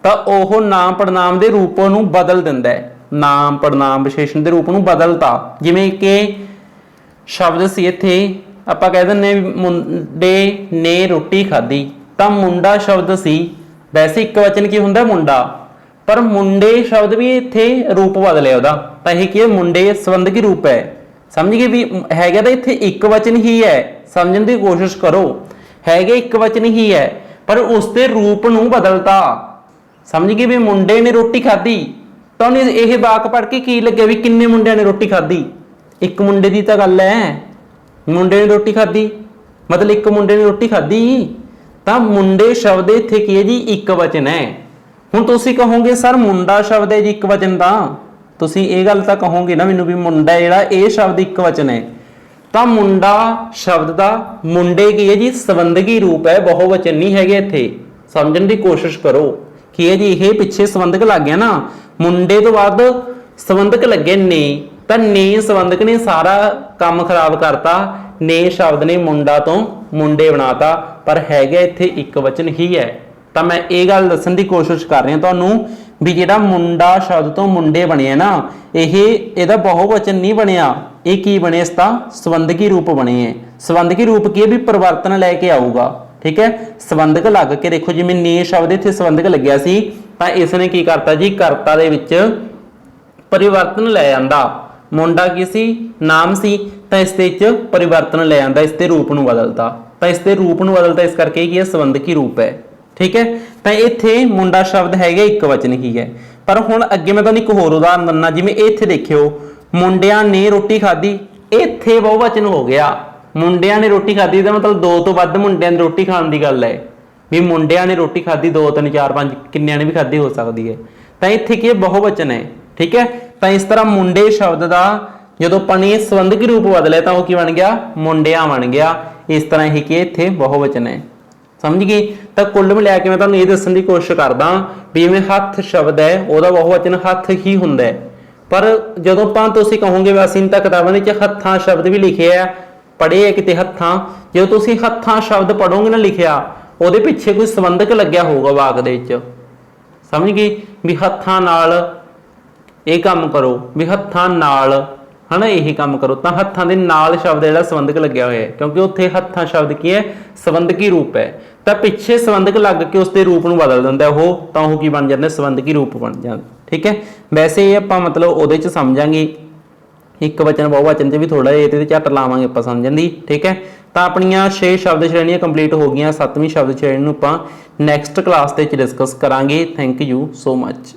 A: तो वह नाम पड़नाम के रूप नूं बदल दिंदा है, नाम पड़नाम विशेषण के रूप नूं बदलता। जिवें कि शब्द सी इत्थे आपां कह दिंदे मुंडे ने रोटी खाधी, तो मुंडा शब्द सी, वैसे एक वचन की हुंदा मुंडा, पर मुंडे शब्द भी इत्थे रूप बदलिया उहदा, तां इह की है मुंडे संबंधकी रूप है। समझ गए भी है तो इत्थे एक वचन ही है, समझने की कोशिश करो, है एक वचन ही है पर उसके रूप नूं बदलता। समझ गए भी मुंडे ने रोटी खाधी, तो यह वाक पढ़ के की लगे भी किन्ने मुंडिया ने रोटी खाधी, एक मुंडे की तो गल है, मुंडे ने रोटी खाधी मतलब एक मुंडे ने रोटी खाधी, तो मुंडे शब्द इत्थे की है जी एक वचन है। हुण तुसीं कहोगे सर मुंडा शब्द है जी एक वचन का, तुसीं ये गल तां कहोगे ना मैनूं भी मुंडा जिहड़ा ये शब्द एक वचन है, तो मुंडा शब्द का मुंडे की है जी संबंधकी रूप है, बहुवचन नहीं है इत्थे। समझने की कोशिश करो कि है जी ये पिछे संबंधक लग गया ना, मुंडे तो बाद संबंधक लगे ने, तो ने संबंधक ने सारा काम खराब करता, ने शब्द ने मुंडा तो मुंडे बनाता, पर है इत्थे एक वचन ही है। तो मैं ये गल दस्सण की कोशिश कर रहा तुहानूं भी जिहड़ा मुंडा शब्द तो मुंडे बने ना, यह बहुवचन नहीं बनया, ये की बने इसका संबंधकी रूप बने है। संबंधकी रूप की भी परिवर्तन लैके आऊगा, ठीक है। संबंधक लग के देखो जिवें ने शब्द इत्थे संबंधक लग्या सी, तां इसने की करता जी करता दे विच परिवर्तन लै आंदा, मुंडा की सी नाम सी, तो इस दे विच परिवर्तन लै आंदा, इसके रूप नूं बदलता, तो इसके रूप नूं बदलता, इस करके ये संबंधकी रूप है, ठीक है। तो इत्थे मुंडा शब्द है एक वचन ही है। पर हुण अगे मैं तुहानूं एक होर उदाहरण दिंदा, जिवें इत्थे देखियो मुंडियां ने रोटी खाधी, इत्थे बहुवचन हो गया, मुंडियां ने रोटी खाधी का मतलब दो तो वध मुंडियां ने रोटी खाण की गल है, भी मुंडियां ने रोटी खाधी, दो तीन चार पांच किन्नियां ने भी खाधी हो सकती है, तो इत्थे की बहुवचन है, ठीक है। तो इस तरह मुंडे शब्द का जो अपने संबंधक रूप बदले तो वह की बन गया मुंडिया बन गया। इस तरह ही कि इत्थे बहुवचन है, समझ गए। तो कुल मिला के मैं तुहानूं ये दस्सण की कोशिश करदा भी जिवें हत्थ शब्द है वह बहुवचन हत्थ ही हुंदा है, पर जदों तुसीं कहोगे वैसे तां किताबां दे विच हत्थां शब्द भी लिखे है, पढ़े है किते हत्थां, जो तुसीं हत्थां शब्द पढ़ोगे ना लिखिया ਉਹਦੇ ਪਿੱਛੇ कोई संबंधक लग्या होगा वाक दे विच, समझ गए भी हत्थां नाल ये काम करो, भी हत्थां नाल है ना यही काम करो, तो हत्थां दे नाल शब्द जिहड़ा संबंधक लग्या होया है, क्योंकि उत्थे हत्थां शब्द की है संबंधकी रूप है, तो पिछे संबंधक लग के उसके रूप में बदल दिंदा है वो, तो वो की बन जाता है संबंधकी रूप बन जाता, ठीक है। वैसे ये आपां मतलब उहदे च समझांगे एक वचन बहुवचन च भी थोड़ा ये झट लावांगे आपां समझण दी, ठीक है। तो अपनियां 6 शब्द श्रेणियां कंप्लीट हो गई, 7वीं शब्द श्रेणी नूं आपां नैक्सट क्लास ते डिस्कस करांगे। Thank you so much.